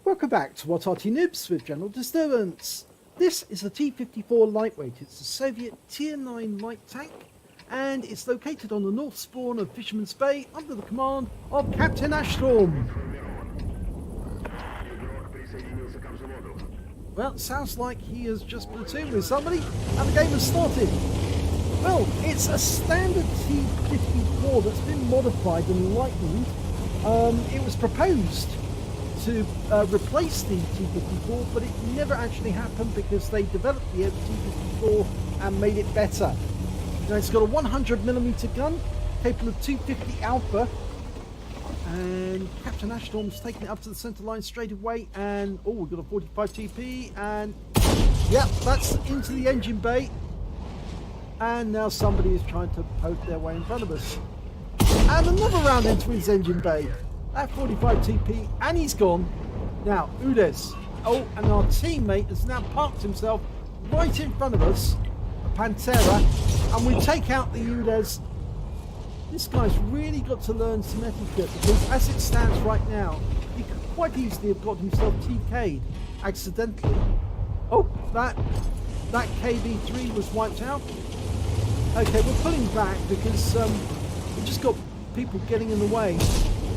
Welcome back to What RT Noobs with General Disturbance. This is a T-54 lightweight. It's a Soviet Tier 9 light tank, and it's located on the north spawn of Fisherman's Bay under the command of Captain Ashstorm. Well, it sounds like he has just platooned with somebody and the game has started. Well, it's a standard T-54 that's been modified and lightened. It was proposed to replace the T-54, but it never actually happened because they developed the T-54 and made it better. Now it's got a 100mm gun capable of 250 Alpha, and Captain Ashstorm's taking it up to the centre line straight away, and oh, we've got a 45 TP, and yep, that's into the engine bay, and now somebody is trying to poke their way in front of us, and another round into his engine bay. That 45 TP, and he's gone. Now, Udes. Oh, and our teammate has now parked himself right in front of us, a Pantera, and we take out the Udes. This guy's really got to learn some etiquette, because as it stands right now, he could quite easily have got himself TK'd accidentally. Oh, that KB3 was wiped out. Okay, we're pulling back because we've just got people getting in the way.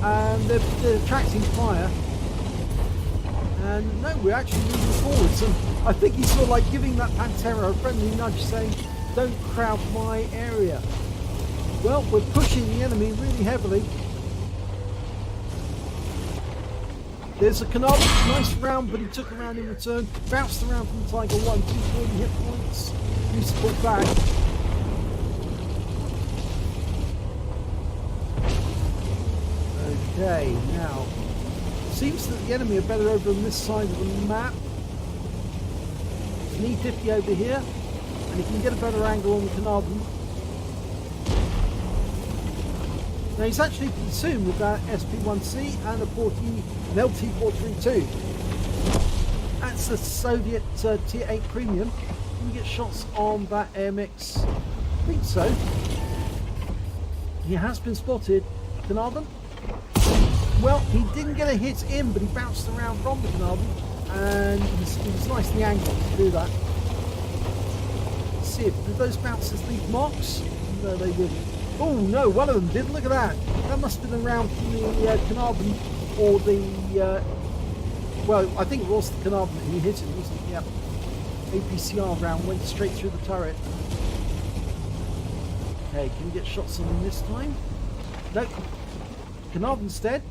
And they're attracting fire, and no, we're actually moving forwards, and I think he's sort of like giving that Pantera a friendly nudge saying, don't crowd my area. Well, we're pushing the enemy really heavily. There's a Canard, nice round, but he took a round in return, bounced around from the Tiger 1, 240 hit points, used to pull back. Okay, now, seems that the enemy are better over on this side of the map. There's an E50 over here, and he can get a better angle on the Carnarvon. Now he's actually consumed with that SP1C and a an LT432. That's a Soviet Tier 8 Premium. Can we get shots on that AMX? I think so. He has been spotted. Carnarvon? Well, he didn't get a hit in, but he bounced around from the Carnarvon, and he was nicely angled to do that. Let's see if did those bounces leave marks? No, they didn't. Oh no, one of them did. Look at that. That must have been around from the Carnarvon, or the well, I think it was the Carnarvon that he hit it, wasn't it? Yep. APCR round went straight through the turret. Okay, can we get shots on him this time? Nope. Carnarvon's dead.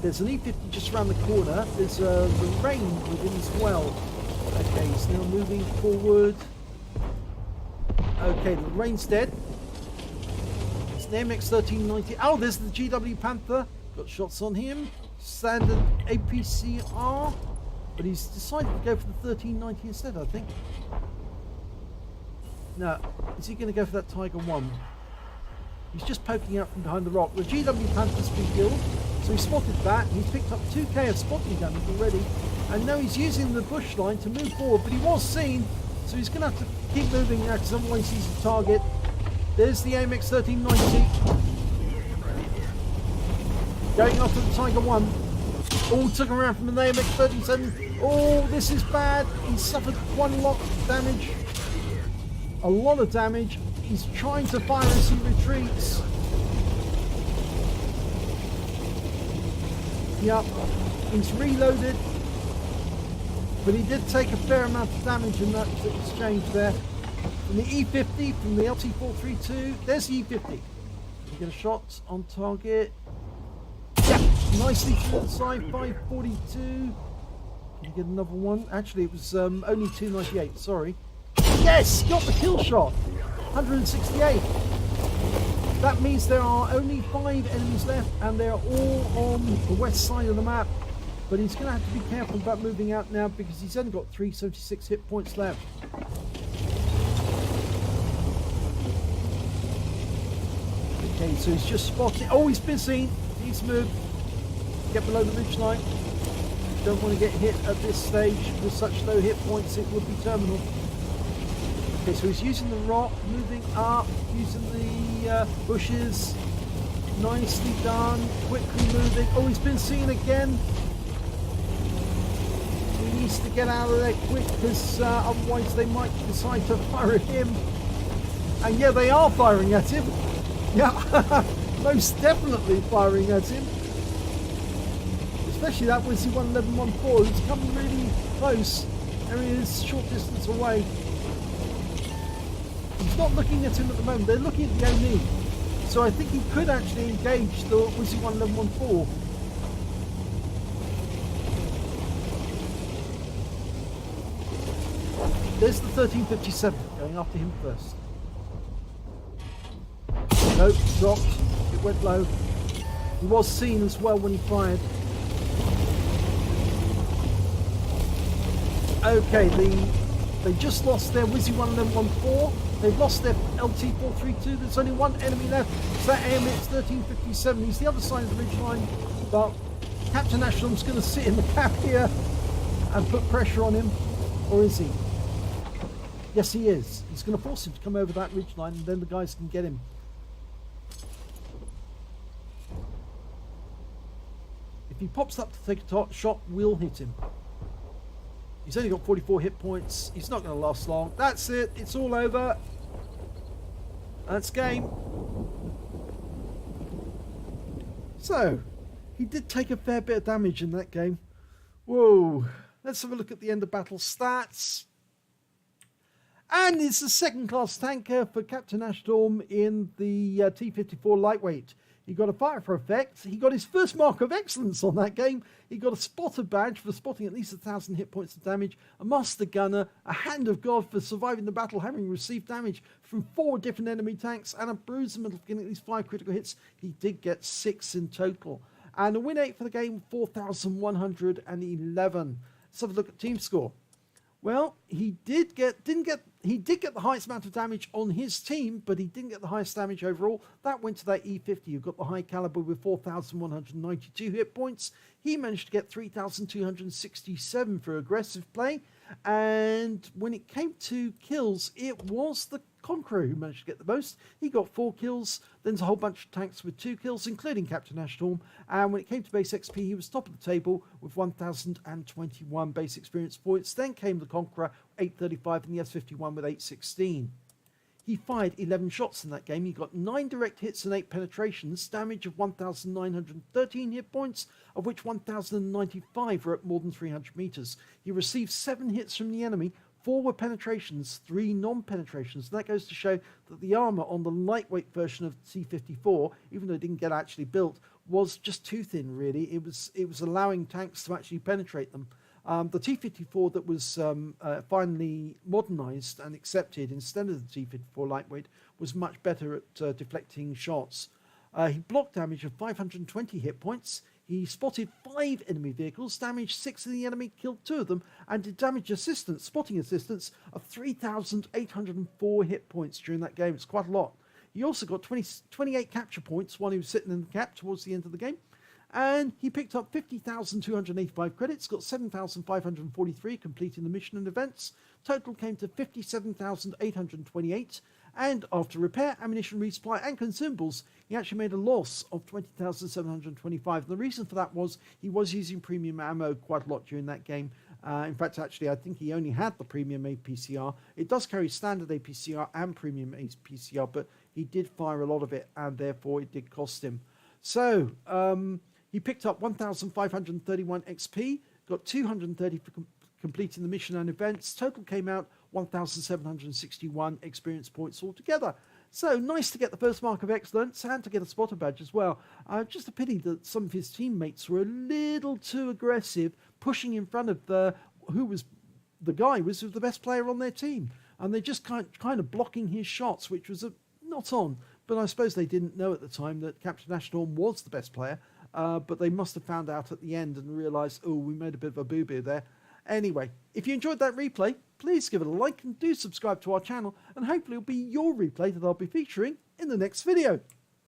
There's an E50 just around the corner. There's the rain with him as well. Okay, he's now moving forward. Okay, the rain's dead. It's the MX-1390. Oh, there's the GW Panther. Got shots on him. Standard APCR. But he's decided to go for the 1390 instead, I think. No, is he going to go for that Tiger 1? He's just poking out from behind the rock. The GW Panther's been killed, so he spotted that. He's picked up 2k of spotting damage already, and now he's using the bush line to move forward, but he was seen, so he's going to have to keep moving now because otherwise he's a target. There's the AMX 1390. Going after the Tiger 1. Oh, took him around from an AMX 37. Oh, this is bad. He suffered quite a lot of damage. A lot of damage. He's trying to fire as he retreats. Yep, he's reloaded. But he did take a fair amount of damage in that exchange there. From the E50, from the LT432. There's the E50. You get a shot on target. Yeah, nicely through the side, 542. Can you get another one? Actually, it was only 298, sorry. Yes, got the kill shot. 168. That means there are only 5 enemies left, and they're all on the west side of the map. But he's going to have to be careful about moving out now because he's only got 376 hit points left. Okay, so he's just spotted. Oh, he's been seen. He's moved. Get below the ridgeline. Don't want to get hit at this stage with such low hit points. It would be terminal. Okay, so he's using the rock, moving up, using the bushes. Nicely done, quickly moving. Oh, he's been seen again. needs to get out of there quick, because otherwise they might decide to fire at him. And yeah, they are firing at him. Yeah, most definitely firing at him. Especially that Wizzy 11114 who's come really close. There he is, short distance away. He's not looking at him at the moment, they're looking at the ME. So I think he could actually engage the Wizzy 11114. There's the 1357 going after him first. Nope, dropped. It went low. He was seen as well when he fired. Okay, they just lost their Wizzy 11114. They've lost their LT432. There's only one enemy left. It's that AMX 1357. He's the other side of the ridgeline. But Captain Ashlam's going to sit in the cap here and put pressure on him. Or is he? Yes, he is. He's going to force him to come over that ridgeline, and then the guys can get him. If he pops up to take a shot, we'll hit him. He's only got 44 hit points. He's not going to last long. That's it. It's all over. That's game. So, he did take a fair bit of damage in that game. Whoa. Let's have a look at the end of battle stats. And it's a second-class tanker for Captain Ashtorm in the T-54 lightweight. He got a fire for effect. He got his first mark of excellence on that game. He got a spotter badge for spotting at least 1,000 hit points of damage, a master gunner, a hand of God for surviving the battle, having received damage from 4 different enemy tanks, and a bruiser medal for getting at least 5 critical hits. He did get 6 in total. And a win 8 for the game, 4,111. Let's have a look at team score. Well, he did get the highest amount of damage on his team, but he didn't get the highest damage overall. That went to that E50 who got the high caliber with 4,192 hit points. He managed to get 3,267 for aggressive play. And when it came to kills, it was the Conqueror who managed to get the most. He got 4 kills. Then there's a whole bunch of tanks with 2 kills, including Captain Ashtorm. And when it came to base XP, he was top of the table with 1,021 base experience points. Then came the Conqueror, 835, and the S51 with 816. He fired 11 shots in that game. He got 9 direct hits and 8 penetrations, damage of 1,913 hit points, of which 1,095 were at more than 300 meters. He received 7 hits from the enemy, 4 were penetrations, 3 non-penetrations. That goes to show that the armor on the lightweight version of T-54, even though it didn't get actually built, was just too thin, really. It was allowing tanks to actually penetrate them. The T-54 that was finally modernized and accepted instead of the T-54 lightweight was much better at deflecting shots. He blocked damage of 520 hit points. He spotted 5 enemy vehicles, damaged 6 of the enemy, killed 2 of them, and did damage assistance, spotting assistance of 3,804 hit points during that game. It's quite a lot. He also got 28 capture points while he was sitting in the cap towards the end of the game. And he picked up 50,285 credits, got 7,543 completing the mission and events. Total came to 57,828. And after repair, ammunition resupply and consumables, he actually made a loss of 20,725. And the reason for that was he was using premium ammo quite a lot during that game. In fact, actually, I think he only had the premium APCR. It does carry standard APCR and premium APCR, but he did fire a lot of it, and therefore it did cost him. So, he picked up 1,531 XP, got 230 for completing the mission and events. Total came out 1,761 experience points altogether. So nice to get the first mark of excellence and to get a spotter badge as well. Just a pity that some of his teammates were a little too aggressive, pushing in front of the guy who was the best player on their team. And they're just kind of blocking his shots, which was not on. But I suppose they didn't know at the time that Captain Ashtorm was the best player. But they must have found out at the end and realised, oh, we made a bit of a boo-boo there. Anyway, if you enjoyed that replay, please give it a like and do subscribe to our channel, and hopefully it'll be your replay that I'll be featuring in the next video.